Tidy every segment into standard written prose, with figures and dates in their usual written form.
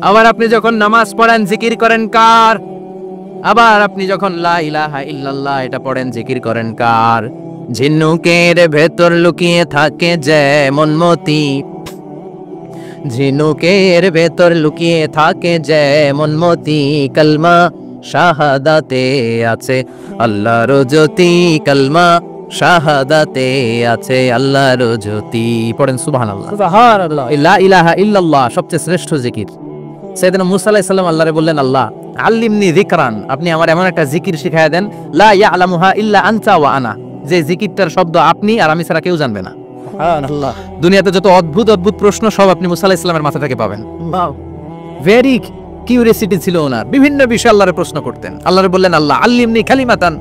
আবার আপনি যখন নামাজ পড়েন জিকির করেন কার? আবার আপনি যখন লা ইলাহা ইল্লাল্লাহ এটা পড়েন জিকির করেন কার? ঝিনুকের ভেতর লুকিয়ে থাকে যেমন মতি, ঝিনুকের ভেতর লুকিয়ে থাকে যেমন মতি, কালমা শাহাদাতে আছে আল্লাহর জ্যোতি, কালমা শাহাদাতে আছে আল্লাহর জ্যোতি। পড়েন সুবহানাল্লাহ। সুবহানাল্লাহ। লা ইলাহা ইল্লাল্লাহ সবচেয়ে শ্রেষ্ঠ জিকির। সাইয়েদনা মুসা আলাইহিস সালাম আল্লাহরে বললেন, আল্লাহ আল্লিমনি যিকরান, আপনি আমার এমন একটা জিকির শিখায়া দেন, লা ইয়ালামুহা ইল্লা আনতা ওয়া আনা, যে জিকিরটার শব্দ আপনি আর আমি ছাড়া কেউ জানবে না। সুবহানাল্লাহ। দুনিয়াতে যত অদ্ভুত অদ্ভুত প্রশ্ন সব আপনি মুসা আলাইহিস সালামের মাথা থেকে পাবেন। বাহ। ভেরি কিউরিয়াসিটি ছিল ওনার, বিভিন্ন বিষয়ে আল্লাহরে প্রশ্ন করতেন। আল্লাহরে বললেন, আল্লাহ আল্লিমনি কালিমাতান,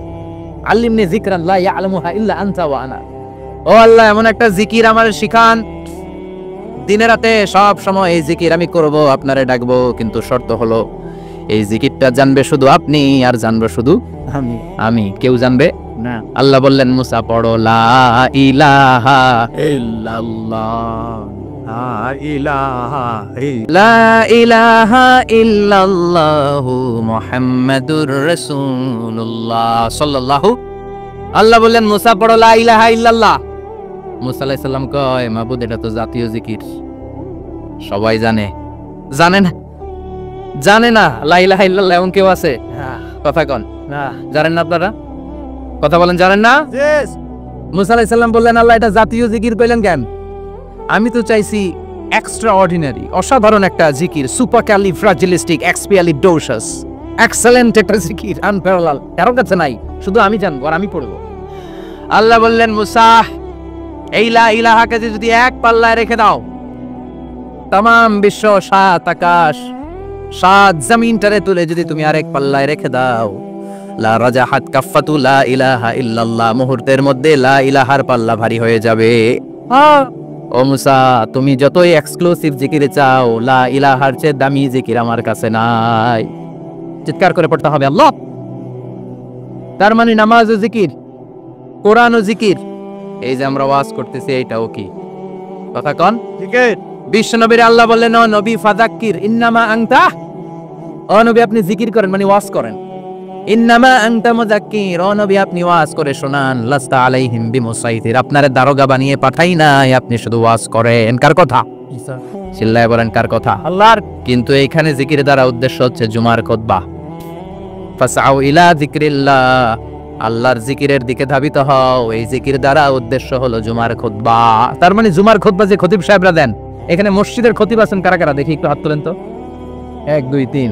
আল্লিমনি যিকরান লা ইয়ালামুহা ইল্লা আনতা ওয়া আনা, ও আল্লাহ এমন একটা জিকির আমার শিখান, দিনে রাতে সব সময় এই জিকির আমি করব, আপনারে ডাকবো, কিন্তু শর্ত হলো এই জিকিরটা জানবে শুধু আপনি আর জানবে শুধু আমি, কেউ জানবে না। আল্লাহ বললেন, মুসা পড়ো লা ইলাহা ইল্লাল্লাহ, লা ইলাহা লা ইলাহা ইল্লাল্লাহু মুহাম্মাদুর রাসূলুল্লাহ সাল্লাল্লাহু। আল্লাহ বললেন, মুসা পড়ো লা ইলাহা ইল্লাল্লাহ। মুসা আলাইহিস সালাম কয়, মাবুদ এটা তো জাতীয় জিকির, সবাই জানে। জানে না, জানে না লা ইলাহা ইল্লাল্লাহ এমন কেউ আছে? কথা কন, না। জানেন না আপনারা? কথা বলেন, জানেন না? ইয়েস। মুসা আলাইহিস সালাম বললেন, আল্লাহ এটা জাতীয় জিকির কইলেন কেন? আমি তো চাইছি এক্সট্রা অর্ডিনারি, অসাধারণ একটা জিকির, সুপারক্যালিফ্রাজিলিস্টিক এক্সপিয়ালিডোসাস, এক্সেলেন্ট একটা জিকির, আনপ্যারালাল, কারো কাছে নাই, শুধু আমি জানবো আর আমি পড়বো। আল্লাহ বললেন, মুসা এই লা ইলাহাকে যদি এক পাল্লায় রেখে দাও, তামাম বিশ্ব, সাত আকাশ, সাত জমিনটারে তুলে যদি তুমি আরেক পাল্লায় রেখে দাও, লা রাজাহাত কাফাতু লা ইলাহা ইল্লাল্লাহ, মুহূর্তের মধ্যে লা ইলাহার পাল্লা ভারী হয়ে যাবে। ও মুসা, তুমি যতই এক্সক্লুসিভ জিকির চাও, লা ইলাহার চেয়ে দামি জিকির আমার কাছে নাই। চিৎকার করে পড়তে হবে আল্লাহ। তার মানে নামাজ ও জিকির, কোরআন ও জিকির, এই যে আমরা ওয়াজ করতেছি এইটাও কি? কথা কন। জিকির। বিশ্ব নবীর আল্লাহ বললেন, ও নবী ফাযাক্কির ইন্নামা আনতা, ও নবী আপনি জিকির করেন মানে ওয়াজ করেন। ইন্নামা আনতা মুযাক্কির, ও নবী আপনি ওয়াজ করে শোনান। লাস্তা আলাইহিম বিমুসাইতির, আপনারে দারোগা বানিয়ে পাঠাই নাই, আপনি শুধু ওয়াজ করেন। কার কথা? চিল্লায় বলেন, কার কথা? আল্লাহর। কিন্তু এইখানে জিকির দ্বারা উদ্দেশ্য হচ্ছে জুমার খুতবা। ফাসআউ ইলা যিকরিল্লাহ, আল্লাহর জিকিরের দিকে ধাবিত হও, এই জিকির দ্বারা উদ্দেশ্য হলো জুমার খুতবা। তার মানে জুমার খুতবা যে খতিব সাহেবরা দেন, এখানে মসজিদের খতিব আছেন কারা কারা? দেখি একটু হাত তোলেন তো। 1 2 3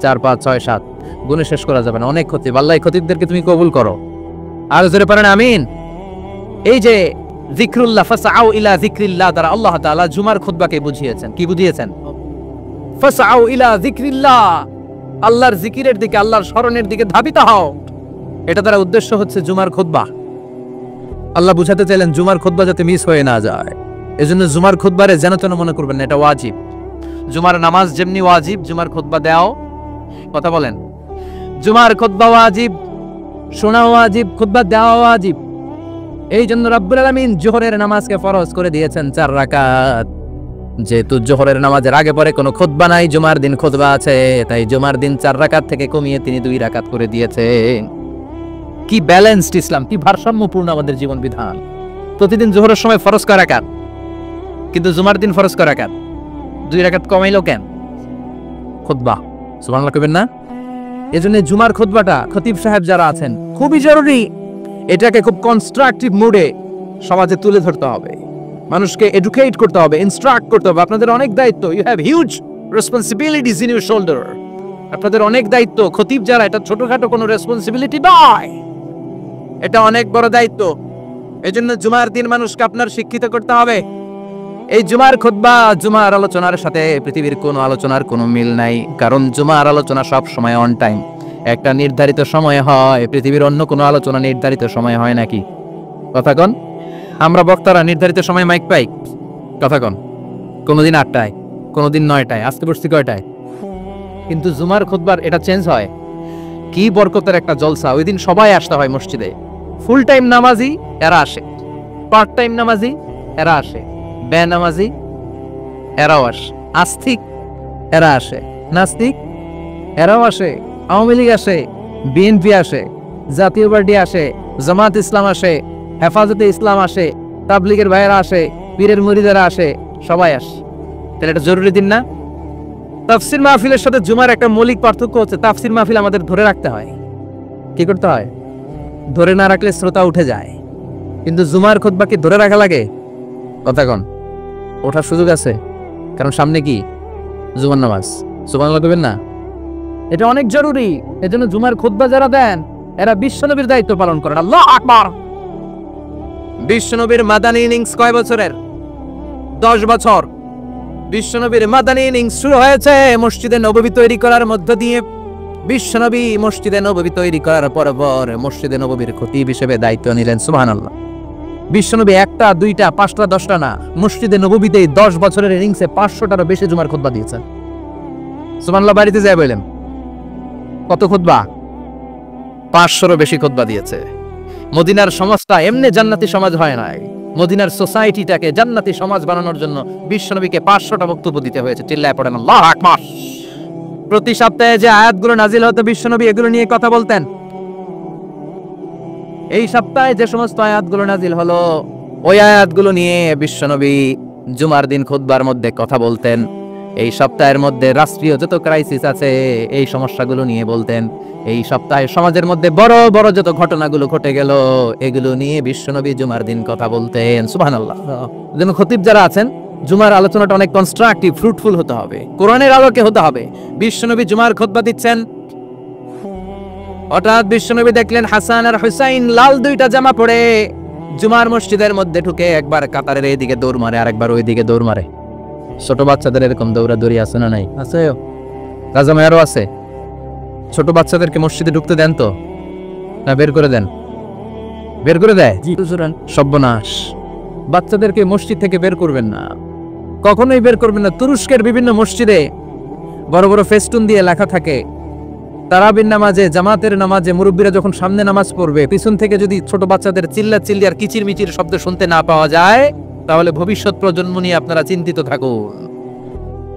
4 5 6 7, গুণে শেষ করা যাবে না, অনেক খতিব। আল্লাহ এই খতিবদেরকে তুমি কবুল করো। আর জোরে পড়েন আমিন। এই যে যিকরুল্লাহ, ফাসআউ ইলা যিকরিল্লাহ দ্বারা আল্লাহ তাআলা জুমার খুতবাকে বুঝিয়েছেন। কি বুঝিয়েছেন? ফাসআউ ইলা যিকরিল্লাহ, আল্লাহর জিকিরের দিকে, আল্লাহর স্মরণের দিকে ধাবিত হও। এটা দ্বারা উদ্দেশ্য হচ্ছে জুমার খুতবা। আল্লাহ বুঝাতে চাইলেন জুমার খুতবা যাতে মিস হয়ে না যায়, এজন্য জুমার খুতবারে যেন তেন মনে করবেন না, এটা ওয়াজিব। জুমার নামাজ যেমনি ওয়াজিব, জুমার খুতবা দেও। কথা বলেন, জুমার খুতবা ওয়াজিব, শোনা ওয়াজিব, খুতবা দেওয়া ওয়াজিব। এই জন্য রাব্বুল আলামিন জোহরের নামাজকে ফরজ করে দিয়েছেন 4 রাকাত। যেহেতু জোহরের নামাজের আগে পরে কোনো খুতবা নাই, জুমার দিন খুতবা আছে, তাই জুমার দিন 4 রাকাত থেকে কমিয়ে তিনি 2 রাকাত করে দিয়েছেন। কি ব্যালেন্সড ইসলাম, কি ভারসাম্যপূর্ণ আমাদের জীবন বিধান। প্রতিদিন জোহরের সময় ফরজ করা রাকাত, কিন্তু জুমার দিন ফরজ করা রাকাত, 2 রাকাত কমাইলো কেন? খুতবা। সুবহানাল্লাহ কইবেন না? এজন্য জুমার খুতবাটা খতিব সাহেব যারা আছেন খুবই জরুরি। এটাকে খুব কনস্ট্রাকটিভ মুডে সমাজে তুলে ধরতে হবে, মানুষকে এডুকেট করতে হবে, ইনস্ট্রাক্ট করতে হবে। আপনাদের অনেক দায়িত্ব, you have huge responsibilities in your shoulder. আপনাদের অনেক দায়িত্ব। খতিব যারা, এটা ছোটখাটো কোনো রেসপন্সিবিলিটি নয়, এটা অনেক বড় দায়িত্ব। এজন্য জুমার দিন মানুষকে আপনার শিক্ষিত করতে হবে। এই জুমার খুতবা, জুমার আলোচনার সাথে পৃথিবীর কোনো আলোচনার কোনো মিল নাই, কারণ জুমার আলোচনা সব সময় অন টাইম, একটা নির্ধারিত সময় হয়। পৃথিবীর অন্য কোনো আলোচনা নির্ধারিত সময় হয় নাকি? কথা কন। আমরা বক্তারা নির্ধারিত সময় মাইক পাই? কথা কন। কোনোদিন 8টায়, কোনোদিন 9টায়, আজকে বসছি কয়টায়? কিন্তু জুমার খুতবার এটা চেঞ্জ হয়। কি বরকতের একটা জলসা। ওই দিন সবাই আসতে হয় মসজিদে। ফুল টাইম নামাজি এরা আসে, পার্ট টাইম নামাজি এরা আসে, বেনামাজি এরাও আসে, আস্তিক এরা আসে, নাস্তিক এরাও আসে, আওয়ামী লীগ আসে, বিএনপি আসে, জাতীয় পার্টি আসে, জামাত ইসলাম আসে, হেফাজতে ইসলাম আসে, তাবলিগের ভাইয়েরা আসে, পীরের মুরিদেরা আসে, সবাই আসে। তাহলে এটা জরুরি দিন না? তাফসির মাহফিলের সাথে জুমার একটা মৌলিক পার্থক্য হচ্ছে, তাফসির মাহফিল আমাদের ধরে রাখতে হয়। কি করতে হয়? ধরে না রাখলে শ্রোতা উঠে যায়। কিন্তু জুমার খুতবা কি ধরে রাখা লাগে? কথা কন, ওঠার সুযোগ আছে, কারণ সামনে কি জুমার নামাজ। সুবহানাল্লাহ কইবেন না? এটা অনেক জরুরি। এজন্য জুমার খুতবা যারা দেন এরা বিশ্বনবীর দায়িত্ব পালন করেন। আল্লাহু আকবার। বিশ্বনবীর মাদানী ইনিংস কয় বছরের? 10 বছর। বিশ্বনবীর মাদানী ইনিংস শুরু হয়েছে মসজিদে নববী তৈরি করার মধ্য দিয়ে। বিশ্বনবী মসজিদে নববী তৈরি করার পর মসজিদে নববীর খতিব হিসেবে দায়িত্ব নিলেন। সুবহানাল্লাহ। বিশ্বনবী একটা, দুইটা, পাঁচটা, 10টা না, মসজিদে নববীতে 10 বছরের ইনিংসে 500টারও বেশি জুমার খুতবা দিয়েছেন। সুবহানাল্লাহ। বাড়িতে যায় বললেন কত খুতবা? 500রও বেশি খুতবা দিয়েছে। মদিনার সমাজটা এমনি জান্নাতি সমাজ হয় নাই। মদিনার সোসাইটিটাকে জান্নাতি সমাজ বানানোর জন্য বিশ্বনবীকে 500টা বক্তব্য দিতে হয়েছে। চিল্লায় পড়েন আল্লাহু আকবার। প্রতি সপ্তাহে যে আয়াতগুলো নাজিল হতো বিশ্বনবী এগুলো নিয়ে কথা বলতেন। এই সপ্তাহে যে সমস্ত আয়াতগুলো নাজিল হলো ওই আয়াতগুলো নিয়ে বিশ্বনবী জুমার দিন খুতবার মধ্যে কথা বলতেন। এই সপ্তাহের মধ্যে রাষ্ট্রীয় যত ক্রাইসিস আছে এই সমস্যাগুলো নিয়ে বলতেন। এই সপ্তাহে সমাজের মধ্যে বড় বড় যত ঘটনাগুলো ঘটে গেল এগুলো নিয়ে বিশ্বনবী জুমার দিন কথা বলতেন। সুবহানাল্লাহ। যেন খতিব যারা আছেন জুমার আলোচনাটা অনেক কনস্ট্রাকটিভ, ফ্রুটফুল হতে হবে, কোরআনের আলোকে হতে হবে। বিশ্বনবী জুমার খুতবা দিচ্ছেন, হঠাৎ বিশ্বনবী দেখলেন হাসান আর হুসাইন লাল দুইটা জামা পরে জুমার মসজিদের মধ্যে ঢুকে একবার কাতারের এইদিকে দৌড় মারে আর একবার ওইদিকে দৌড় মারে। ছোট বাচ্চাদের এরকম দৌড়াদৌড়ি আছে না নাই? আছে, রাজা মেয়ারও আছে। ছোট বাচ্চাদেরকে মসজিদে ঢুকতে দেন তো না বের করে দেন? বের করে দেয়। সর্বনাশ। বাচ্চাদেরকে মসজিদ থেকে বের করবেন না, কখনোই বের করবেন না। তুরস্কের বিভিন্ন মসজিদে বড় বড় ফেস্টুন দিয়ে লেখা থাকে তারাবির নামাজে, জামাতের নামাজে মুরব্বীরা যখন সামনে নামাজ পড়বে পিছন থেকে যদি ছোট বাচ্চাদের চিল্লাচিল্লি আর কিচিরমিচির শব্দ শুনতে না পাওয়া যায় তাহলে ভবিষ্যৎ প্রজন্ম নিয়ে আপনারা চিন্তিত থাকুন।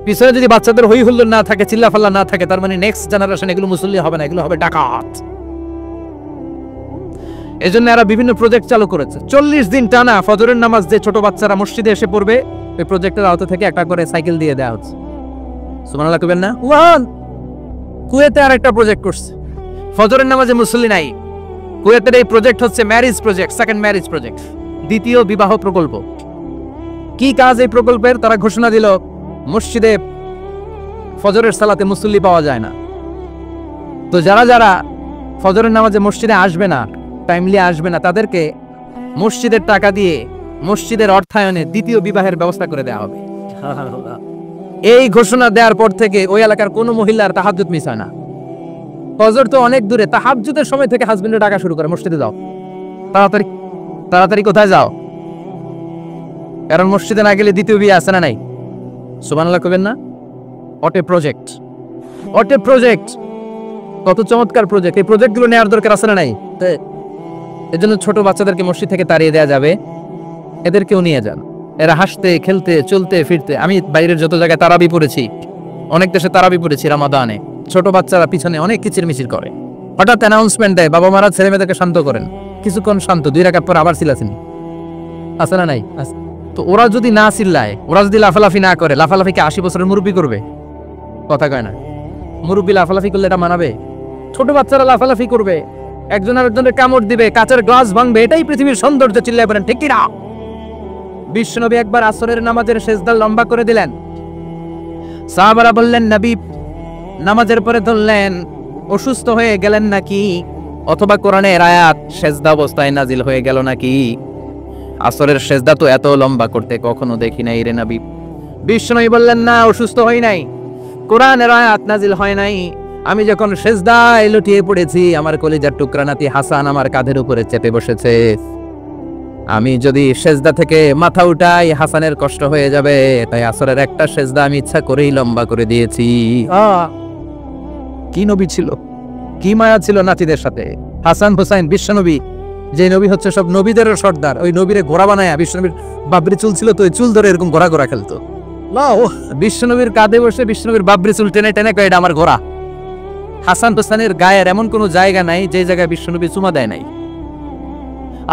পিছনে যদি বাচ্চাদের হই হুল্লোড় না থাকে, চিল্লাফাল্লা না থাকে, তার মানে নেক্সট জেনারেশন এগুলো মুসল্লি হবে না, এগুলো হবে ডাকাত। এজন্য এরা বিভিন্ন প্রজেক্ট চালু করেছে। 40 দিন টানা ফজরের নামাজ যে ছোট বাচ্চারা মসজিদে এসে পড়বে ওই প্রজেক্টের আওতা থেকে একটা করে সাইকেল দিয়ে দেওয়া হচ্ছে। সুবহানাল্লাহ কইবেন না? কুয়েতে আর একটা প্রজেক্ট করছে, ফজরের নামাজে মুসল্লি নাই। কুয়েতের এই প্রজেক্ট হচ্ছে marriage project, second marriage project, দ্বিতীয় বিবাহ প্রকল্প। কি কাজ এই প্রকল্পের? তারা ঘোষণা দিল মসজিদে ফজরের সালাতে মুসল্লি পাওয়া যায় না, তো যারা যারা ফজরের নামাজে মসজিদে আসবে না, টাইমলি আসবে না, তাদেরকে মসজিদের টাকা দিয়ে মসজিদের অর্থায়নে দ্বিতীয় বিবাহের ব্যবস্থা করে দেওয়া হবে। এই ঘোষণা দেওয়ার পর থেকে ওই এলাকার কোনো মহিলার তাহাজ্জুদ মিস হয় না। ফজর তো অনেক দূরে, তাহাজ্জুদের সময় থেকে হাজবেন্ডের ডাকা শুরু করে মসজিদে যাও, তাড়াতাড়ি তাড়াতাড়ি কোথায় যাও, কারণ মসজিদে না গেলে দ্বিতীয় বিয়ে আছে না নাই? সুবহানাল্লাহ কইবেন না? অটে প্রজেক্ট, অটে প্রজেক্ট, কত চমৎকার প্রজেক্ট। এই প্রজেক্টগুলো নেওয়ার দরকার আছে না নাই? এজন্য ছোট বাচ্চাদেরকে মসজিদ থেকে তাড়িয়ে দেওয়া যাবে, এদেরকেও নিয়ে যান। এরা হাসতে খেলতে চলতে ফিরতে, আমি বাইরের যত জায়গায় তারাবি পড়েছি, অনেক দেশে তারাবি পড়েছি রামাদানে, ছোট বাচ্চারা পিছনে অনেক কিচিরমিচির করে। হঠাৎ অ্যানাউন্সমেন্ট দেয় বাবা মারা ছেলে মেয়েদেরকে শান্ত করেন, কিছুক্ষণ শান্ত, 2 রাকাত পর আবার চিল্লাচিল্লি আছে না নাই? তো ওরা যদি না চিল্লায়, ওরা যদি লাফালাফি না করে, লাফালাফিকে 80 বছরের মুরব্বী করবে? কথা কয় না। মুরব্বী লাফালাফি করলে এটা মানাবে? ছোট বাচ্চারা লাফালাফি করবে, একজন আরেকজনের কামড় দিবে, কাচের গ্লাস ভাঙবে, এটাই পৃথিবীর সৌন্দর্য। চিল্লায় বলেন ঠিক কি না? বিশ্বনবী একবার আসরের নামাজের সেজদা লম্বা করে দিলেন। সাহাবারা বললেন নবী নামাজের পরে ধরলেন অসুস্থ হয়ে গেলেন নাকি, অথবা কোরআনের আয়াত সেজদা অবস্থায় নাজিল হয়ে গেল নাকি? আসরের সেজদা তো এত লম্বা করতে কখনো দেখি নাই রে নবী। বিশ্বনবী বললেন না, অসুস্থ হই নাই, কোরআনের আয়াত নাজিল হয় নাই। আমি যখন সেজদায় লুটিয়ে পড়েছি আমার কলিজার টুকরা নাতি হাসান আমার কাঁধের উপরে চেপে বসেছে। আমি যদি সেজদা থেকে মাথা উঠাই হাসানের কষ্ট হয়ে যাবে, তাই আসরের একটা সেজদা আমি ইচ্ছা করেই লম্বা করে দিয়েছি। কি নবী ছিল, কি মায়া ছিল নাতিদের সাথে। হাসান হুসাইন, বিশ্বনবী যে নবী হচ্ছে সব নবীদের সর্দার, ওই নবীরে ঘোড়া বানায়, বিশ্বনবীর বাবরি চুল ছিল তো ওই চুল ধরে এরকম ঘোরা ঘোরা খেলতো। আল্লাহ বিশ্বনবীর কাঁধে বসে বিশ্বনবীর বাবরি চুল টেনে টেনে কয় এটা আমার ঘোড়া। হাসান হোসেনের গায়ের এমন কোনো জায়গা নাই যে জায়গায় বিশ্বনবী চুমা দেয় নাই।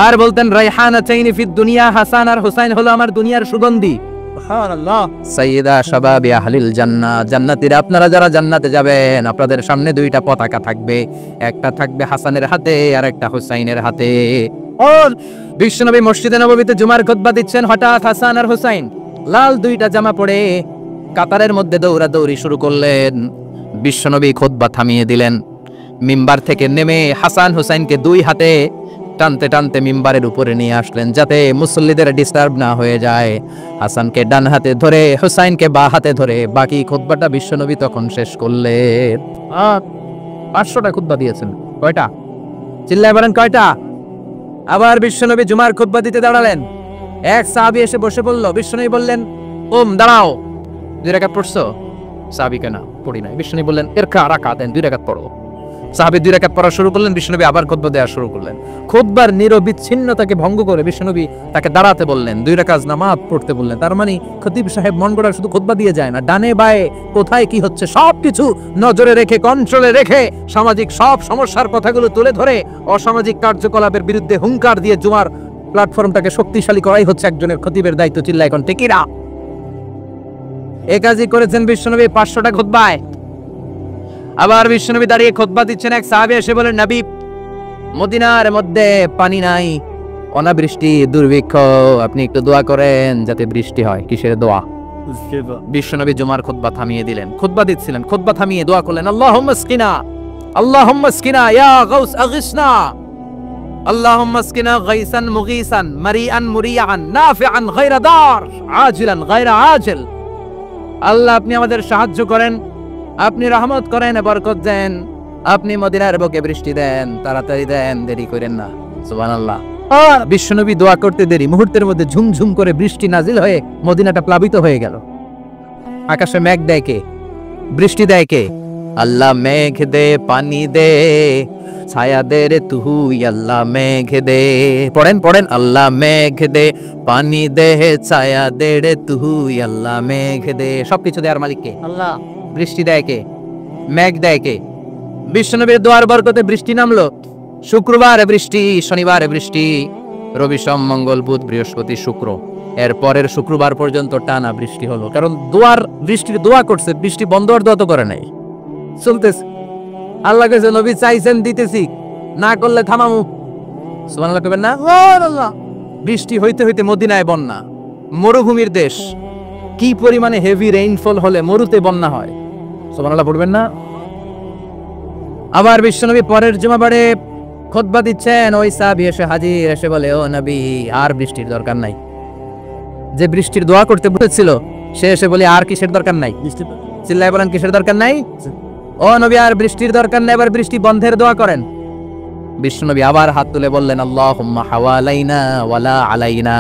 আর বলতেন রাইহানাতাইনি ফিদ দুনিয়া, হাসান আর হুসাইন হলো আমার দুনিয়ার সুগন্ধি। সুবহানাল্লাহ। সাইয়্যিদা শাবাবি আহলিল জান্নাহ, জান্নাতীরা আপনারা যারা জান্নাতে যাবেন আপনাদের সামনে দুইটা পতাকা থাকবে, একটা থাকবে হাসানের হাতে আর একটা হুসাইনের হাতে। বিশ্বনবী মসজিদে নববীতে জুমার খুতবা দিচ্ছেন, হঠাৎ হাসান আর হুসাইন লাল দুইটা জামা পরে কাতারের মধ্যে দৌড়াদৌড়ি শুরু করলেন। বিশ্বনবী খুতবা থামিয়ে দিলেন, মিম্বার থেকে নেমে হাসান হুসাইনকে দুই হাতে টানতে টানতে মিম্বারের উপরে নিয়ে আসলেন যাতে মুসল্লিদের ডিস্টার্ব না হয়ে যায়। হাসানকে ডান হাতে ধরে হুসাইনকে বাঁ হাতে ধরে বাকি খুতবাটা বিশ্বনবী তখন শেষ করলেন। 500টা খুতবা দিয়েছেন, কয়টা? চিল্লায় বলেন কয়টা? আবার বিশ্বনবী জুমার খুতবা দিতে দাঁড়ালেন। এক সাহাবী এসে বসে বলল, বিশ্বনবী বললেন দাঁড়াও, 2 রাকাত পড়ছো? সাহাবী কেনা পড়ি নাই। বিশ্বনবী বললেন এরকা রাকাত দেন, 2 রাকাত পড়ো। সাহাবী 2 রাকাত পড়া শুরু করলেন, বিশ্বনবী আবার খুতবা দেওয়া শুরু করলেন। খুতবার নিরবিচ্ছিন্নতাকে ভঙ্গ করে বিশ্বনবী তাকে দাঁড়াতে বললেন, 2 রাকাত নামাজ পড়তে বললেন। তার মানে খতিব সাহেব মন গড়া শুধু খুতবা দিয়ে যায় না, ডানে বায়ে কোথায় কি হচ্ছে সবকিছু নজরে রেখে, কন্ট্রোলে রেখে সামাজিক সব সমস্যার কথাগুলো তুলে ধরে অসামাজিক কার্যকলাপের বিরুদ্ধে হুঙ্কার দিয়ে জুমার প্ল্যাটফর্মটাকে শক্তিশালী করাই হচ্ছে একজনের খতিবের দায়িত্ব। চিল্লা এখন ঠিকিরা। এই কাজই করেছেন বিশ্বনবী 500টা খুতবায়। আবার বিশ্বনবী দাঁড়িয়ে খুতবা দিচ্ছেন, এক সাহাবী এসে বলেন, নবী মদিনার মধ্যে পানি নাই, অনাবৃষ্টি, দুর্ভিক্ষ, আপনি একটু দোয়া করেন যাতে বৃষ্টি হয়। কিসের দোয়া? বিশ্বনবী জুমার খুতবা থামিয়ে দিলেন, খুতবা দিচ্ছিলেন, খুতবা থামিয়ে দোয়া করলেন, আল্লাহুম্মা আসকিনা, আল্লাহুম্মা আসকিনা ইয়া গাউস আগিসনা, আল্লাহুম্মা আসকিনা গাইসান মুগীসান মারিআন মুরিআন নাফিআন গায়রা দার আজিলান গায়রা আজিল। আল্লাহ আপনি আমাদের সাহায্য করেন, আপনি রহমত করেন, বরকত দেন, আপনি মদিনার বুকে বৃষ্টি দেন, তাড়াতাড়ি দেন, দেরি করেন না। সুবহানাল্লাহ। বিশ্বনবী দোয়া করতে দেরি, মুহূর্তের মধ্যে ঝুমঝুম করে বৃষ্টি নাজিল হয়ে মদিনাটা প্লাবিত হয়ে গেল। আকাশে মেঘ দেয় কে? বৃষ্টি দেয় কে? আল্লাহ মেঘ দে পানি দে ছায়া দে রে তুই, আল্লাহ মেঘ দে। পড়েন পড়েন, আল্লাহ মেঘ দে পানি দে ছায়া দে রে তুই, আল্লাহ মেঘ দে। সবকিছু দেয়ার মালিক কে? আল্লাহ। বৃষ্টি দেয় কে? মেঘ দেয় কে? বিশ্বনবীর দোয়ার বরকতে বৃষ্টি নামলো। শুক্রবার বৃষ্টি, শনিবার বৃষ্টি, রবি সোম মঙ্গল বুধ বৃহস্পতি শুক্র, এর পরের শুক্রবার পর্যন্ত টানা বৃষ্টি হলো। কারণ দোয়ার বৃষ্টির দোয়া করছে, বৃষ্টি বন্ধ হওয়ার দোয়া তো করে নাই, চলতেছে। আল্লাহ কাছে নবী চাইছেন দিতেছি, না করলে থামামু। সুবহানাল্লাহ কইবেন না? সুবহানাল্লাহ। বৃষ্টি হইতে হইতে মদিনায় বন্যা, মরুভূমির দেশ, কি পরিমাণে হেভি রেইনফল হলে মরুতে বন্যা হয়। সুবহানাল্লাহ পড়বেন না? আবার বিশ্বনবী পরের জুমাবারে খুতবা দিচ্ছেন, ওই সাহাবী এসে হাজির, এসে বলে, ও নবী আর বৃষ্টির দরকার নাই। যে বৃষ্টির দোয়া করতে বলেছিল সে এসে বলে আর কিসের দরকার নাই? চিল্লায় বলেন কিসের দরকার নাই? ও নবী আর বৃষ্টির দরকার নাই, এবার বৃষ্টি বন্ধের দোয়া করেন। বিশ্বনবী আবার হাত তুলে বললেন, আল্লাহুম্মা হাওয়ালাইনা ওয়ালা আলাইনা,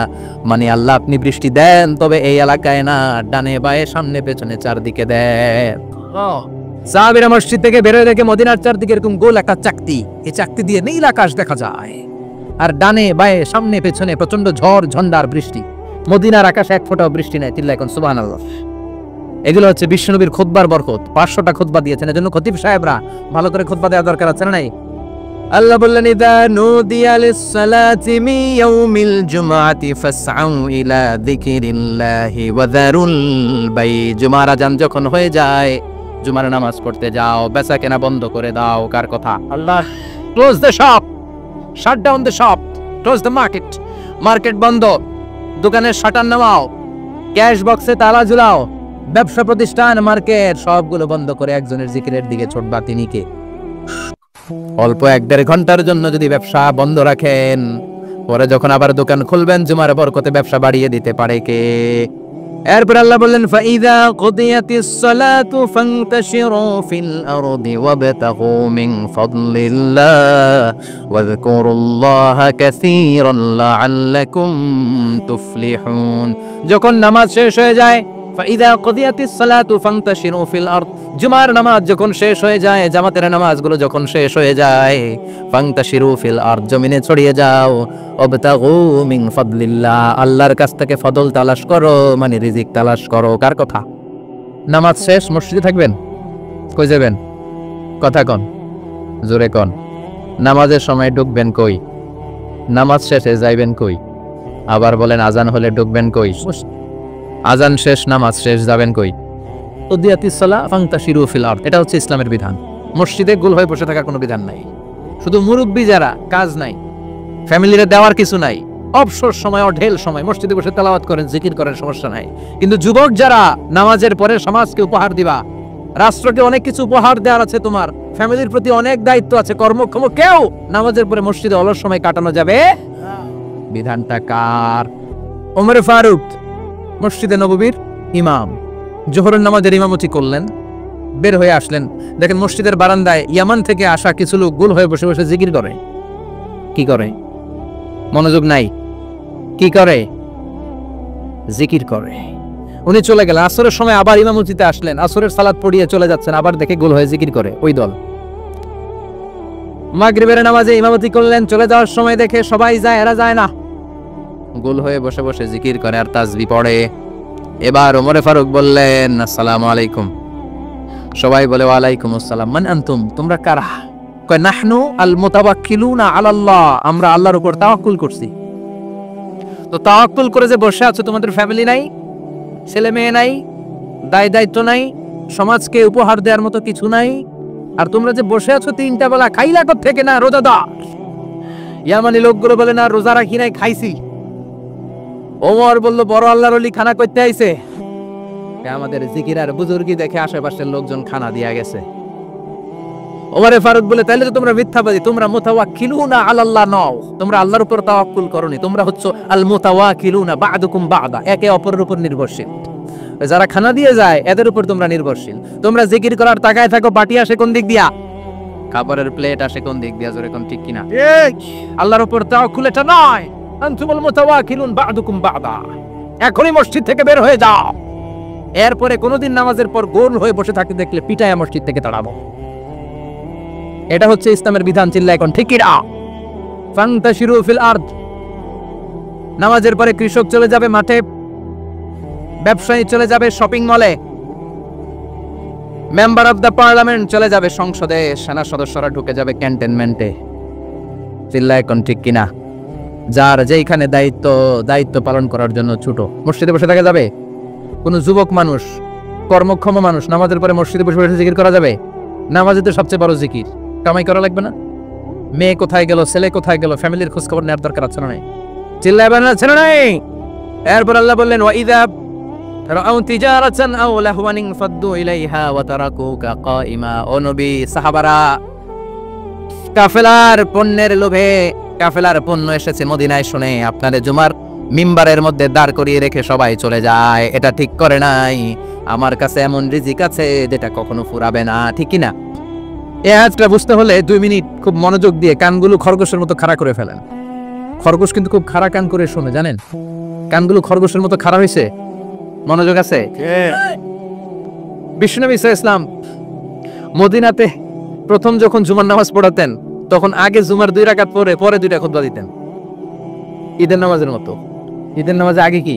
মানে আল্লাহ আপনি বৃষ্টি দেন তবে এই এলাকায় না, ডানে বায়ে সামনে পেছনে চারদিকে দেন। সাহাবীরা মসজিদ থেকে বের হয়ে দেখে মদিনার চারদিকে এরকম গোল একটা চাকতি, এই চাকতি দিয়ে নীল আকাশ দেখা যায়, আর ডানে বায়ে সামনে পেছনে প্রচন্ড ঝড় ঝন্ডার বৃষ্টি। মদিনার আকাশে এক ফোঁটাও বৃষ্টি নাই। চিল্লা এখন সুবহানাল্লাহ। এগুলো হচ্ছে বিশ্বনবীর খুতবার বরকত। 500টা খুতবা দিয়েছেন, এজন্য খতিব সাহেবরা ভালো করে খুতবা দেওয়া দরকার আছে না নাই? আল্লাহ বললেন, ইদা নুদিয়া লিস-সালাতি মিন ইয়াউমিল জুমআতি ফাসআউ ইলা যিকিরিল্লাহি ওয়া যারুল বাই। জুমার আযান যখন হয়ে যায়, জুমার নামাজ পড়তে যাও, বেচা কেনা বন্ধ করে দাও। কার কথা? আল্লাহ। Close the shop, shut down the shop, close the market. Market বন্ধ, দোকানের শাটার নামাও, ক্যাশ বক্সে তালা ঝুলাও, ব্যবসা প্রতিষ্ঠান, মার্কেট সবগুলো বন্ধ করে একজনের জিকিরের দিকে ছুটবা। তিনি কে? অল্প 1-1.5 ঘন্টার জন্য যদি ব্যবসা বন্ধ রাখেন, পরে যখন আবার দোকান খুলবেন জুমার বরকতে ব্যবসা বাড়িয়ে দিতে পারে কে? এরপর আল্লাহ বললেন, ফাইদা কুদিয়াতিস সালাতু ফান্তাশিরু ফিল আরদি ওয়াবতাগু মিন ফাদলিল্লাহ ওয়াযকুরুল্লাহা কাসীরান লাআল্লাকুম তুফলিহুন। যখন নামাজ শেষ হয়ে যায়, ফাইদা কুদিয়াতিস সালাতু ফান্তাশিরু ফিল আরদ, জুমার নামাজ যখন শেষ হয়ে যায়, জামাতের নামাজগুলো যখন শেষ হয়ে যায়, ফান্তাশিরু ফিল আরদ, জমিনে ছড়িয়ে যাও, ওয়াবতাগু মিন ফাদলিল্লাহ, আল্লাহর কাছ থেকে ফদল তালাশ করো, মানে রিজিক তালাশ করো। কার কথা? নামাজ শেষ মসজিদে থাকবেন, কই যাবেন? কথা কন, জোরে কন। নামাজের সময় ঢুকবেন কই? নামাজ শেষে যাইবেন কই? আবার বলেন আজান হলে ঢুকবেন কই? আজান শেষ নামাজ শেষ যাবেন কই? উদিয়াতিস সালাহ ফান্তাশিরু ফিল আরদ, এটা হচ্ছে ইসলামের বিধান। মসজিদে গোল হয়ে বসে থাকার কোনো বিধান নাই। শুধু মুরব্বী যারা, কাজ নাই, ফ্যামিলিরে দেওয়ার কিছু নাই, অবসর সময় অঢেল সময় মসজিদে বসে তেলাওয়াত করেন, জিকির করেন, সমস্যা নাই। কিন্তু যুবক যারা নামাজের পরে সমাজকে উপহার দিবা, রাষ্ট্রকে অনেক কিছু উপহার দেওয়ার আছে, তোমার ফ্যামিলির প্রতি অনেক দায়িত্ব আছে, কর্মক্ষম কেউ নামাজের পরে মসজিদে অলস সময় কাটানো যাবে? বিধানটা কার? ওমর ফারুক মসজিদে নববীর ইমাম, জোহরের নামাজের ইমামতি করলেন, বের হয়ে আসলেন, দেখেন মসজিদের বারান্দায় ইয়ামান থেকে আসা কিছু লোক গোল হয়ে বসে বসে জিকির করে। কি করে? মনোযোগ নাই। কি করে? জিকির করে। উনি চলে গেলেন, আসরের সময় আবার ইমামতিতে আসলেন, আসরের সালাত পড়িয়ে চলে যাচ্ছেন, আবার দেখে গোল হয়ে জিকির করে ওই দল। মাগরিবের নামাজে ইমামতি করলেন, চলে যাওয়ার সময় দেখে সবাই যায়, এরা যায় না, গোল হয়ে বসে বসে জিকির করে আর তাসবিহ পড়ে। এবার ওমরে ফারুক বললেন, আসসালামু আলাইকুম। সবাই বলে ওয়ালাইকুম আসসালাম। মান আনতুম, তোমরা কারা? কয় নাহনু আল মুতাওয়াক্কিলুনা আলাল্লাহ, আমরা আল্লাহর উপর তাওয়াক্কুল করছি। তো তাওয়াক্কুল করে যে বসে আছো, তোমাদের ফ্যামিলি নাই, ছেলে মেয়ে নাই, দায়িত্ব নাই, সমাজকে উপহার দেওয়ার মতো কিছু নাই, আর তোমরা যে বসে আছো তিনটা বেলা খাইলা কোথা থেকে? না রোজাদার। ইয়ামানি লোকগুলো বলে না রোজা রাখি নাই, খাইছি। ওমর বলল বড় আল্লাহর ওলি খানা করতে আইছে। আমাদের জিকির আর বুজুর্গি দেখে আশেপাশের লোকজন খানা দিয়া গেছে। ওমরে ফারুক বলে তাইলে তো তোমরা মিথ্যাবাদী, তোমরা মুতাওয়াক্কিলুনা আলাল্লাহ নও, তোমরা আল্লাহর উপর তাওয়াক্কুল করনি, তোমরা হচ্ছে আল মুতাওয়াক্কিলুনা বা'দুকুম বা'দা, একে অপরের উপর নির্ভরশীল। যারা খানা দিয়ে যায় এদের উপর তোমরা নির্ভরশীল। তোমরা জিকির করার তাকায় থাকো, বাটি আসে কোন দিক দিয়া, খাবারের প্লেট আসে কোন দিক দিয়া, জোরে কোন ঠিক কিনা? আল্লাহর উপর তাওয়াক্কুল এটা নয়। আনতুমুল মুতাওয়াক্কিলুন বা'দুকুম বা'দা, এখনই মসজিদ থেকে বের হয়ে যাও। এরপরে কোনোদিন নামাজের পর গোল হয়ে বসে থাকতে দেখলে পিটায়া মসজিদ থেকে তাড়াবো। এটা হচ্ছে ইসলামের বিধান। চিল্লা এখন ঠিক কিনা? ফান্তাশিরু ফিল আরদ, নামাজের পরে কৃষক চলে যাবে মাঠে, ব্যবসায়ী চলে যাবে শপিং মলে, মেম্বার অফ দ্য পার্লামেন্ট চলে যাবে সংসদে, সেনা সদস্যরা ঢুকে যাবে ক্যান্টনমেন্টে। চিল্লা এখন ঠিক কিনা? যার যেখানে দায়িত্ব পালন করার জন্য ছোট, মসজিদে বসে থাকা যাবে? কোন যুবক মানুষ, কর্মক্ষম মানুষ নামাজের পরে মসজিদে বসে বসে জিকির করা যাবে? নামাজে তো সবচেয়ে বড় জিকির, কামাই করা লাগবে না? মেয়ে কোথায় গেল, ছেলে কোথায় গেল, ফ্যামিলির খোঁজ খবর নেওয়ার দরকার আছে না নাই? চিল্লাইবেন না, ছেলে নাই। এরপর আল্লাহ বললেন ওয়াইদা রাআউ তিজারাতান আও লাহওয়ান ফাদ্দু ইলাইহা ওয়া তারাকুকা কাইমা। ও নবী, সাহাবারা কাফেলার পণ্যের লোভে, কাফেলার পণ্য এসেছে মদিনায় শুনে আপনাদের জুমার মিম্বারের মধ্যে দাঁড় করিয়ে রেখে সবাই চলে যায়। এটা ঠিক করে নাই। আমার কাছে এমন রিজিক আছে যেটা কখনো ফুরাবে না, ঠিক কি না? এই আয়াতটা বুঝতে হলে 2 মিনিট খুব মনোযোগ দিয়ে কানগুলো খরগোশের মতো খাড়া করে ফেলেন। খরগোশ কিন্তু খুব খাড়া কান করে শোনে, জানেন? কানগুলো খরগোশের মতো খাড়া হয়েছে। মনোযোগ আছে? বিশ্বনবী সাল্লাল্লাহু আলাইহি ওয়াসাল্লাম মদিনাতে প্রথম যখন জুমার নামাজ পড়াতেন, তখন আগে জুমার 2 রাকাত পরে 2টা খুতবা দিতেন, ঈদের নামাজের মতো। ঈদের নামাজে আগে কি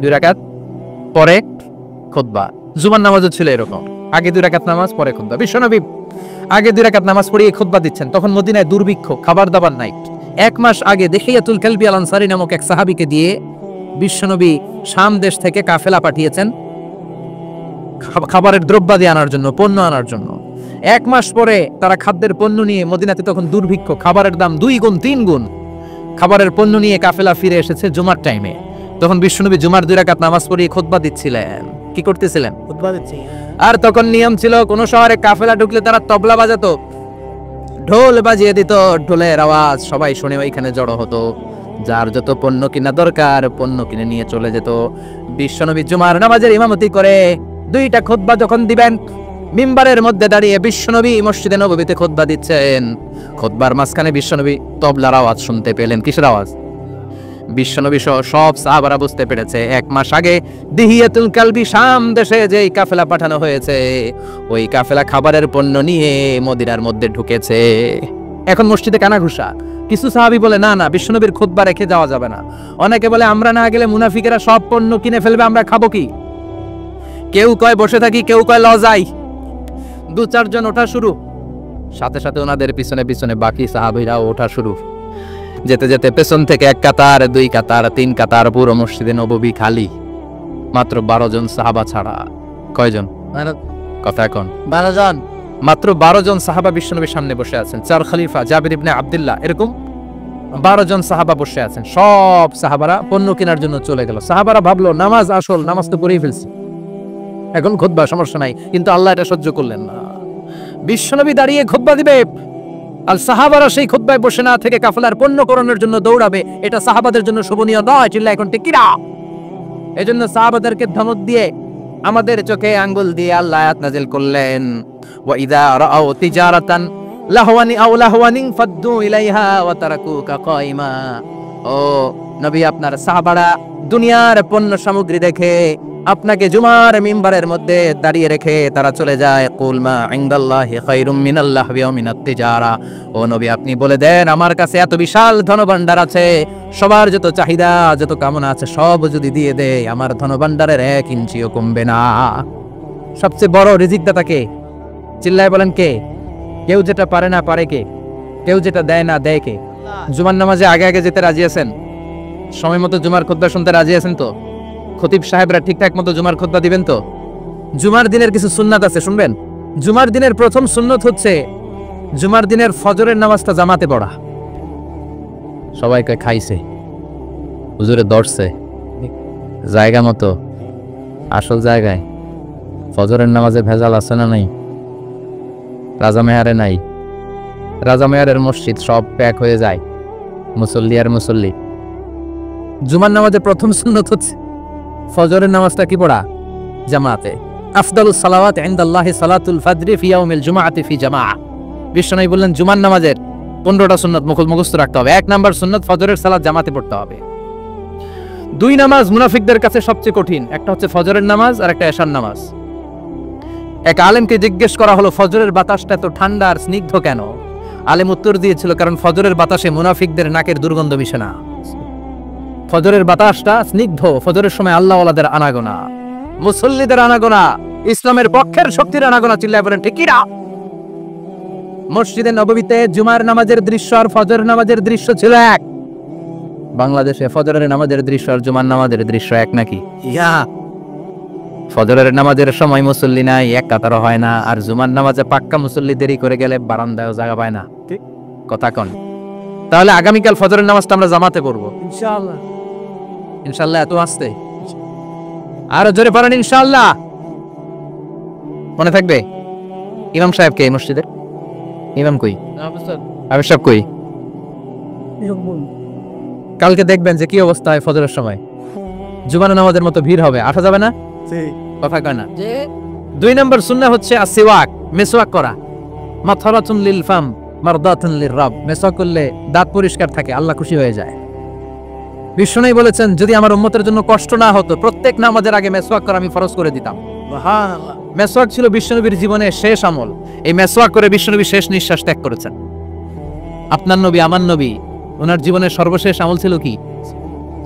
2 রাকাত, পরে খুতবা। জুমার নামাজও ছিল এরকম, আগে 2 রাকাত নামাজ, পরে খুতবা। বিশ্বনবী আগে 2 রাকাত নামাজ পড়িয়ে খুতবা দিচ্ছেন। তখন মদিনায় দুর্ভিক্ষ, খাবার দাবার নাই। 1 মাস আগে দেখিয়াতুল কালবি আল আনসারী নামক এক সাহাবীকে দিয়ে বিশ্বনবী শাম দেশ থেকে কাফেলা পাঠিয়েছেন খাবারের দ্রব্যাদি আনার জন্য, পণ্য আনার জন্য। 1 মাস পরে তারা খাদ্যের পণ্য নিয়ে, মদিনাতে তখন দুর্ভিক্ষ, খাবারের দাম 2 গুণ 3 গুণ, খাবারের পণ্য নিয়ে কাফেলা ফিরে এসেছে জুমার টাইমে। তখন বিশ্বনবী জুমার 2 রাকাত নামাজ পড়িয়ে খুতবা দিচ্ছিলেন। কি করতেছিলেন? খুতবা দিচ্ছিলেন। আর তখন নিয়ম ছিল, কোন শহরে কাফেলা ঢুকলে তারা তবলা বাজাতো, ঢোল বাজিয়ে দিত, ঢোলের আওয়াজ সবাই শুনে ওইখানে জড়ো হতো। যার যত পণ্য কিনা দরকার পণ্য কিনে নিয়ে চলে যেত। বিশ্বনবী জুমার নামাজের ইমামতি করে 2টা খুতবা যখন দিবেন, মিম্বারের মধ্যে দাঁড়িয়ে বিশ্বনবী মসজিদে নববীতে খুতবা দিচ্ছেন। খুতবার মাঝখানে বিশ্বনবী তবলার আওয়াজ শুনতে পেলেন। কিসের আওয়াজ? বিশ্বনবী সহ সব সাহাবারা বুঝতে পেরেছে 1 মাস আগে দিহিয়াতুল কালবি শাম দেশে যেই কাফেলা পাঠানো হয়েছে ওই কাফেলা খাবারের পণ্য নিয়ে মদিনার মধ্যে ঢুকেছে। এখন মসজিদে কানাঘুষা। কিছু সাহাবী বলে না না বিশ্বনবীর খুতবা রেখে যাওয়া যাবে না। অনেকে বলে আমরা না গেলে মুনাফিকেরা সব পণ্য কিনে ফেলবে, আমরা খাবো কি? কেউ কয় বসে থাকি, কেউ কয় লজাই। 2-4 জন ওঠা শুরু, সাথে সাথে ওনাদের পিছনে পিছনে বাকি সাহাবীরাও ওঠা শুরু। যেতে যেতে পেছন থেকে 1 কাতার, 2 কাতার, 3 কাতার, পুরো মসজিদে নববী খালি, মাত্র 12 জন সাহাবা ছাড়া। কয়জন কথা এখন? 12 জন। মাত্র 12 জন সাহাবা বিশ্বনবীর সামনে বসে আছেন। 4 খলিফা জাবির ইবনে আব্দুল্লাহ, এরকম 12 জন সাহাবা বসে আছেন। সব সাহাবারা পণ্য কেনার জন্য চলে গেল। সাহাবারা ভাবলো নামাজ আসল, নামাজ তো পড়েই ফেলছি, এখন খুতবা সমস্যা নাই। কিন্তু আল্লাহ এটা সহ্য করলেন না। বিশ্বনবী দাঁড়িয়ে খুতবা দিবে আর সাহাবারা সেই খুতবায় বসে না থেকে কাফেলার পণ্য করণের জন্য দৌড়াবে, এটা সাহাবাদের জন্য শোভনীয় নয়। চিল্লা এখন ঠিক কিনা? এজন্য সাহাবাদেরকে ধমক দিয়ে, আমাদের চোখে আঙ্গুল দিয়ে আল্লাহ আয়াত নাযিল করলেন, ওয়া ইযা রাআউ তিজারাতান লাহওয়ানি আও লাহওয়ানিন ফাদ্দু ইলাইহা ওয়া তারাকুকা কায়মা। ও নবী, আপনার সাহাবারা দুনিয়ার পণ্য সামগ্রী দেখে আপনাকে জুমার মিম্বারের মধ্যে দাঁড়িয়ে রেখে তারা চলে যায়। কুল মা ইনদাল্লাহি খায়রুম মিনাল লাহবি ওয়া মিনাত তিজারা। ও নবী, আপনি বলে দেন আমার কাছে এত বিশাল ধনভাণ্ডার আছে, সবার যত চাহিদা যত কামনা আছে সব যদি দিয়ে দেয় আমার ধনভাণ্ডারের 1 ইঞ্চিও কমবে না। সবচেয়ে বড় রিজিকদাতা কে? চিল্লায় বলেন কে? কেউ যেটা পারে না পারে কে? কেউ যেটা দেয় না দেয় কে? জুমার নামাজে আগে আগে যেতে রাজি আছেন? সময় মতো জুমার খুতবা শুনতে রাজি আছেন তো? খতিব সাহেবরা ঠিকঠাক মতো জুমার খুতবা দিবেন তো? জুমার দিনের কিছু সুন্নাত আছে, শুনবেন? জুমার দিনের প্রথম সুন্নত হচ্ছে জুমার দিনের ফজরের নামাজটা জামাতে পড়া। সবাই কয় খাইছে, হুজুরে দর্শে জায়গা মতো, আসল জায়গায়। ফজরের নামাজে ভেজাল আছে না নাই? রাজা মেয়ারে নাই। রাজা মেয়ারের মসজিদ সব প্যাক হয়ে যায়, মুসল্লি আর মুসল্লি। জুমার নামাজের প্রথম সুন্নত হচ্ছে ফজরের নামাজটা কি পড়া? জামাতে। আফদালুস সালাওয়াত ইনদাল্লাহি সালাতুল ফাজরি ফি ইয়াউমিল জুমআতি ফি জামাআহ। বিশ্বনবী বললেন জুমার নামাজের 15টা সুন্নাত মুখস্থ রাখতে হবে। 1 নাম্বার সুন্নাত ফজরের সালাত জামাতে পড়তে হবে। 2 নামাজ মুনাফিকদের কাছে সবচেয়ে কঠিন, একটা হচ্ছে ফজরের নামাজ আর একটা এশার নামাজ। এক আলেমকে জিজ্ঞেস করা হলো ফজরের বাতাসটা এত ঠান্ডা আর স্নিগ্ধ কেন? আলেম উত্তর দিয়েছিল কারণ ফজরের বাতাসে মুনাফিকদের নাকের দুর্গন্ধ মিশে না। ফজরের বাতাসটা স্নিগ্ধ, ফজরের সময় আল্লাহওয়ালাদের আনাগোনা, মুসল্লিদের আনাগোনা, ইসলামের পক্ষের শক্তির আনাগোনা। চিল্লায় বলেন ঠিক কিনা? মসজিদে নববীতে জুমার নামাজের দৃশ্য আর ফজরের নামাজের দৃশ্য ছিল এক। বাংলাদেশে ফজরের নামাজের দৃশ্য আর জুমার নামাজের দৃশ্য এক নাকি? ফজরের নামাজের সময় মুসল্লি নাই, 1 কাতারও হয় না, আর জুমার নামাজে পাক্কা মুসল্লি দেরি করে গেলে বারান্দায়ও জায়গা পায় না। ঠিক কথা কোন? তাহলে আগামীকাল ফজরের নামাজটা আমরা জামাতে পড়বো ইনশাআল্লাহ। ইনশাআল্লাহ এত আসতে আরো জোরে পড়েন ইনশাআল্লাহ। মনে থাকবে? ইমাম সাহেব কে মসজিদের? ইমাম কই? আবে সব কই? কালকে দেখবেন যে কি অবস্থা হয় ফজরের সময়। জুমার নামাজের মতো ভিড় হবে, আসা যাবে না। কথা কয় না। 2 নম্বর সুন্নাহ হচ্ছে আসওয়াক, মেসওয়াক করা। মাথরাতুন লিল ফাম মারদাতুন লির রাব। মেসওয়াক করলে দাঁত পরিষ্কার থাকে, আল্লাহ খুশি হয়ে যায়। বিশ্বনবী বলেছেন যদি আমার উম্মতের জন্য কষ্ট না হতো প্রত্যেক নামাজের আগে মেসওয়াক করা আমি ফরজ করে দিতাম। সুবহানাল্লাহ। মেসওয়াক ছিল বিশ্বনবীর জীবনের শেষ আমল। এই মেসওয়াক করে বিশ্বনবী শেষ নিঃশ্বাস ত্যাগ করেছেন। আপনার নবী আমার নবী, ওনার জীবনের সর্বশেষ আমল ছিল কি?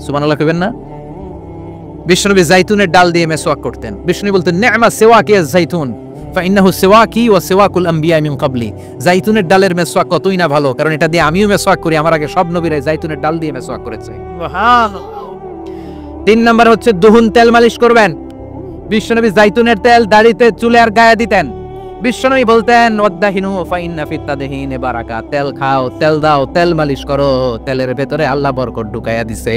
সুবহানাল্লাহ কইবেন না? বিশ্বনবী জাইতুনের ডাল দিয়ে মেসওয়াক করতেন। বিশ্বনবী বলতেন নি'মা সিওয়াকি আয-যাইতুন ফাইন্নাহু সিওয়াকি ওয়া সিওয়াকুল আমবিয়া মিন ক্বাবলি। জাইতুনের ডালের মেসওয়াক কতই না ভালো, কারণ এটা দিয়ে আমিও মেসওয়াক করি, আমার আগে সব নবীরা জাইতুনের ডাল দিয়ে মেসওয়াক করেছে। সুবহানাল্লাহ। 3 নাম্বার হচ্ছে দুহুন, তেল মালিশ করবেন। বিশ্বনবী জাইতুনের তেল দাড়িতে চুলে আর গায়ে দিতেন। বিশ্বনবী বলতেন ওয়াদাহিনু ফাইন্না ফিত তাদহিনি বারাকা। তেল খাও, তেল দাও, তেল মালিশ করো, তেলের ভেতরে আল্লাহ বরকত ঢুকাইয়া দিছে।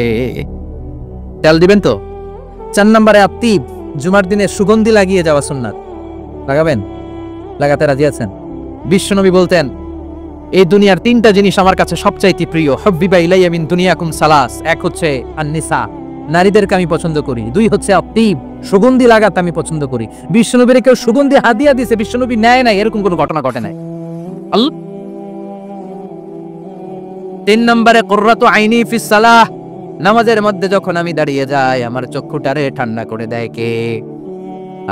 তেল দিবেন তো? 4 নম্বরে আত্তিব, জুমার দিনে সুগন্ধি লাগিয়ে যাওয়া সুন্নাত। লাগাবেন? লাগাতে রাজি আছেন? বিশ্বনবী বলতেন এই দুনিয়ার 3টা জিনিস আমার কাছে সবচাইতে প্রিয়। হুব্বিবা ইলাইয়া মিন দুনিয়াকুম সালাস। 1 হচ্ছে আন-নিসা, নারীদেরকে আমি পছন্দ করি। 2 হচ্ছে আত্তিব, সুগন্ধি লাগাতে আমি পছন্দ করি। বিশ্বনবীর কেউ সুগন্ধি হাদিয়া দিয়েছে, বিশ্বনবী নেয় নাই, এরকম কোনো ঘটনা ঘটে নাই। 3 নম্বরে কুররাতু আইনি ফিস সালাহ, নামাজের মধ্যে যখন আমি দাঁড়িয়ে যাই আমার চক্ষুটারে ঠান্ডা করে দেয় কে?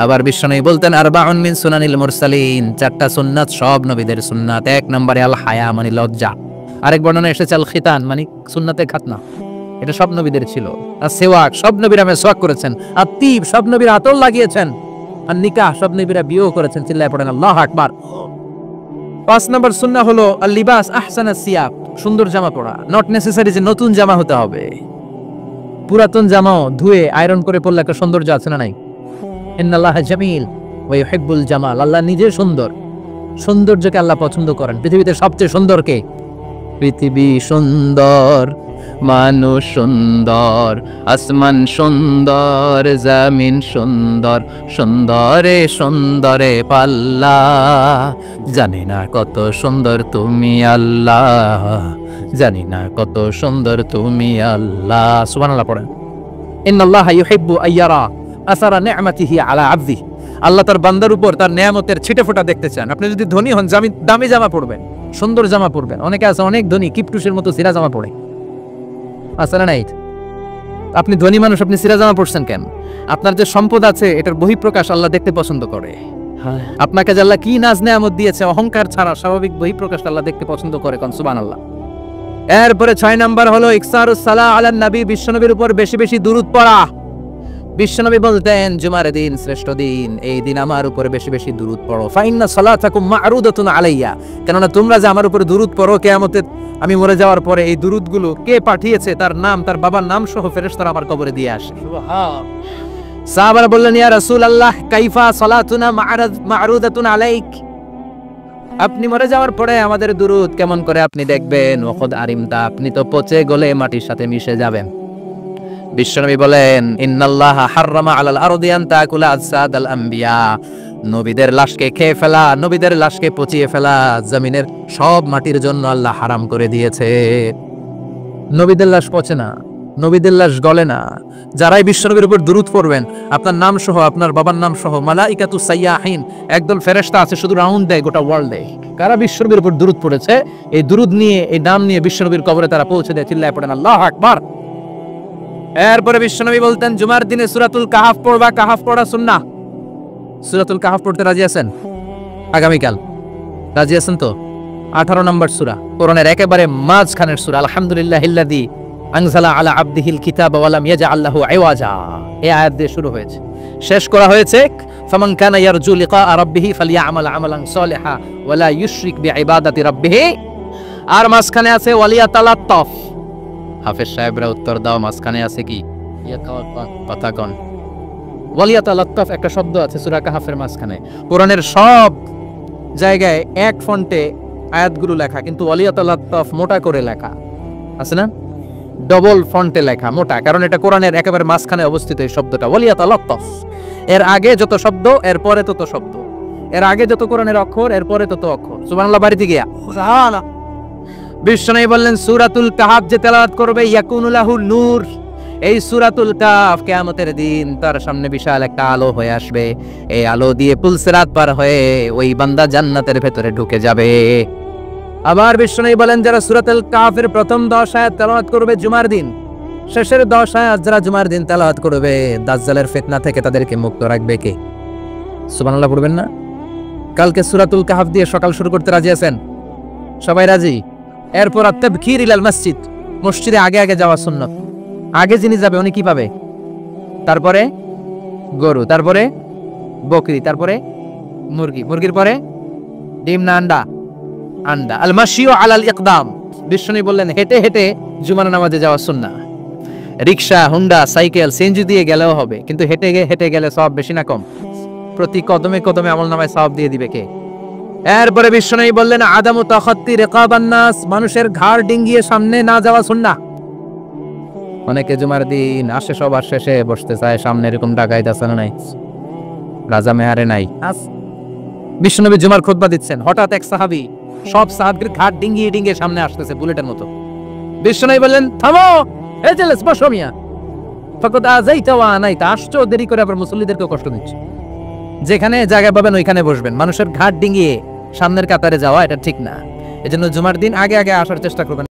আবার বিশ্বনবী বলতেন আরবাউন মিন সুনানিল মুরসালিন, চারটা সুন্নাত সব নবীদের সুন্নাত। এক নম্বরে আল হায়া মানে লজ্জা, আরেক বর্ণনা এসেছে আল খিতান মানে সুন্নাতে খাতনা, এটা সব নবীদের ছিল। আর সেওয়াক, সব নবীরা মেসওয়াক করেছেন। আর তিব, সব নবীরা আতর লাগিয়েছেন। আর নিকাহ, সব নবীরা বিয়েও করেছেন। চিল্লায় পড়েন আল্লাহু আকবার। 5 নম্বর সুন্নাহ হলো আল লিবাস আহসানাস সিয়াব, সুন্দর জামা পরা। নট নেসেসারি যে নতুন জামা হতে হবে, পুরাতন জামাও ধুয়ে আয়রন করে পরলে একটা সৌন্দর্য আছে না নাই? ইন্নাল্লাহা জামিল ওয়া ইউহিব্বুল জামাল, আল্লাহ নিজে সুন্দর, সৌন্দর্যকে আল্লাহ পছন্দ করেন। পৃথিবীতে সবচেয়ে সুন্দর কে? পৃথিবী সুন্দর, মানুষ সুন্দর, আসমান সুন্দর, জমিন সুন্দর, সুন্দরে সুন্দরে পাল্লা, জানি না কত সুন্দর তুমি আল্লাহ, জানি না কত সুন্দর তুমি আল্লাহ। সুবহানাল্লাহ পড়েন। ইন্নাল্লাহা ইউহিব্বু আইয়ারা আসারা নি'মাতিহি আলা আবদি, আল্লাহ তার বান্দার উপর তার নেয়ামতের ছিটেফোঁটা দেখতে চান। আপনি যদি ধনী হন, দামি জামা পরবেন, সুন্দর জামা পরবেন। অনেকে আছে অনেক ধনী, কিপটুসের মতো সিরা জামা পরে, আছে না নাই? আপনি ধনী মানুষ, আপনি সিরা জামা পরছেন কেন? আপনার যে সম্পদ আছে এটার বহিঃপ্রকাশ আল্লাহ দেখতে পছন্দ করে। আপনাকে যে আল্লাহ কি নাজ নেয়ামত দিয়েছে, অহংকার ছাড়া স্বাভাবিক বহিঃপ্রকাশ আল্লাহ দেখতে পছন্দ করে। কোন সুবহানাল্লাহ। এরপরে 6 নাম্বার হলো ইকসারুস সালাহ আলান নবী, বিশ্বনবীর উপর বেশি বেশি দুরূদ পড়া। বিশ্বনবী বলতেন জুমার দিন শ্রেষ্ঠ দিন, এই দিন আমার উপরে বেশি বেশি দুরূদ পড়ো। ফাইন্না সালাতাকুম মা'রুদাতুন আলাইয়া, কেননা তোমরা যে আমার উপরে দুরূদ পড়ো, কিয়ামতে আমি মরে যাওয়ার পরে এই দুরূদগুলো কে পাঠিয়েছে তার নাম, তার বাবার নাম সহ ফেরেশতারা আমার কবরে দিয়ে আসে। সুবহান। সাহাবারা বললেন ইয়া রাসূলুল্লাহ কাইফা সালাতুনা মা'রুদাতুন আলাইক, আপনি মরে যাওয়ার পরে আমাদের দুরূদ কেমন করে আপনি দেখবেন? ওয়াকাদ আরিমতা, আপনি তো পচে গলে মাটির সাথে মিশে যাবেন। বিশ্বনবী বলেন ইন্নাল্লাহা হাররামা আলাল আরদি আন তাকুলা আজসাদাল আম্বিয়া, নবীদের লাশকে খেয়ে ফেলা, নবীদের লাশকে পচিয়ে ফেলা জমিনের সব মাটির জন্য আল্লাহ হারাম করে দিয়েছে। নবীদের লাশ পচে না, নবীদের লাশ গলে না। যারাই বিশ্বনবীর উপর দুরূদ পড়বেন, আপনার নাম সহ, আপনার বাবার নাম সহ, মালাইকাতু সাইয়াহিন, একদল ফেরেশতা আছে শুধু রাউন্ড দেয় গোটা ওয়ার্ল্ডে। কারা বিশ্বনবীর উপর দুরূদ পড়েছে, এই দুরূদ নিয়ে, এই নাম নিয়ে বিশ্বনবীর কবরে তারা পৌঁছে দেয়। চিল্লায় পড়েন আল্লাহু আকবার। এরপরে বিশ্বনবী বলতেন জুমার দিনে সূরাতুল কাহাফ পড়বা, কাহাফ পড়া সুন্নাহ। সূরাতুল কাহাফ পড়তে রাজি আছেন? আগামীকাল রাজি আছেন তো? 18 নম্বর সূরা, কোরআনের একেবারে মাঝখানের সূরা। আলহামদুলিল্লাহিল্লাযী আনজালা আলা আবদিহিল কিতাবা ওয়া লাম ইয়াজআল লাহু ইওয়াজা, এই আয়াত দিয়ে শুরু হয়েছে, শেষ করা হয়েছে ফামান কানা ইয়ারজু লিকা রাব্বিহি ফালইআমাল আমালান সালিহা ওয়া লা ইউশরিক বিইবাদাতি রাব্বিহি। আর মাঝখানে আছে ওয়ালিয়াতালাত্তাফ। হাফেজ সাহেবরা উত্তর দাও, মাঝখানে আছে কি? কথা কন। ওয়ালিয়াতালাত্তাফ একটা শব্দ আছে সূরা কাহাফের মাঝখানে। কোরআনের সব জায়গায় এক ফন্টে আয়াতগুলো লেখা, কিন্তু ওয়ালিয়াতালাত্তাফ মোটা করে লেখা আছে না, ডবল ফন্টে লেখা, মোটা, কারণ এটা কোরআনের একেবারে মাঝখানে অবস্থিত এই শব্দটা ওয়ালিয়াতালাত্তাফ। এর আগে যত শব্দ, এর পরে তত শব্দ, এর আগে যত কোরআনের অক্ষর, এর পরে তত অক্ষর। সুবহানাল্লাহ বাড়িতে গিয়া সুবহানাল্লাহ। বিশ্বনবী বললেন সূরাতুল কাহাফ যে তেলাওয়াত করবে ইয়াকুনু লাহু নূর, এই সূরাতুল কাহাফ কিয়ামতের দিন তার সামনে বিশাল একটা আলো হয়ে আসবে। এই আলো দিয়ে পুলসিরাত পার হয়ে ওই বান্দা জান্নাতের ভেতরে ঢুকে যাবে। আবার বিশ্বনবী বলেন যারা সূরাতুল কাহাফের প্রথম 10 আয়াত তেলাওয়াত করবে জুমার দিন, শেষের 10 আয়াত যারা জুমার দিন তেলাওয়াত করবে, দাজ্জালের ফিতনা থেকে তাদেরকে মুক্ত রাখবে কে? সুবহানাল্লাহ পড়বেন না? কালকে সূরাতুল কাহাফ দিয়ে সকাল শুরু করতে রাজি আছেন? সবাই রাজি? এরপর আত-তাবকির ইলাল মসজিদ, মসজিদে আগে আগে যাওয়া সুন্নাত। আগে যিনি যাবে উনি কি পাবে? তারপরে গরু, তারপরে বকরি, তারপরে মুরগি, মুরগির পরে ডিম না আন্ডা? আন্ডা। আল মাশিউ আলাল ইকদাম, বিশ্বনবী বললেন হেঁটে হেঁটে জুমার নামাজে যাওয়া সুন্নাহ। রিকশা, হুন্ডা, সাইকেল, সিএনজি দিয়ে গেলেও হবে, কিন্তু হেঁটে হেঁটে গেলে সওয়াব বেশি না কম? প্রতি কদমে কদমে আমলনামায় সওয়াব দিয়ে দিবে কে? এরপরে বিশ্বনবী বললেন আদামু তাখাত্তি রিকাবান নাস, মানুষের ঘাড় ডিঙ্গিয়ে সামনে না যাওয়া সুন্নাহ। অনেকে জুমার দিন আসে সবার শেষে বসতে চায় সামনে, এরকম ডাকাইত আছে না নাই? রাজা মেহারে নাই? বিশ্বনবী জুমার খুতবা দিচ্ছেন, হঠাৎ এক সাহাবী সব সাহাবীর ঘাড় ডিঙ্গিয়ে ডিঙ্গিয়ে সামনে আসতেছে বুলেটের মতো। বিশ্বনবী বললেন থামো, এই জেলেস বসো মিয়া, ফাকাদ আযাইতা ওয়া আনাইতা, আসছো দেরি করে আবার মুসল্লিদেরকে কষ্ট দিচ্ছ। যেখানে জায়গা পাবেন ওইখানে বসবেন, মানুষের ঘাড় ডিঙ্গিয়ে সামনের কাতারে যাওয়া এটা ঠিক না। এজন্য জুমার দিন আগে আগে আসার চেষ্টা করবেন।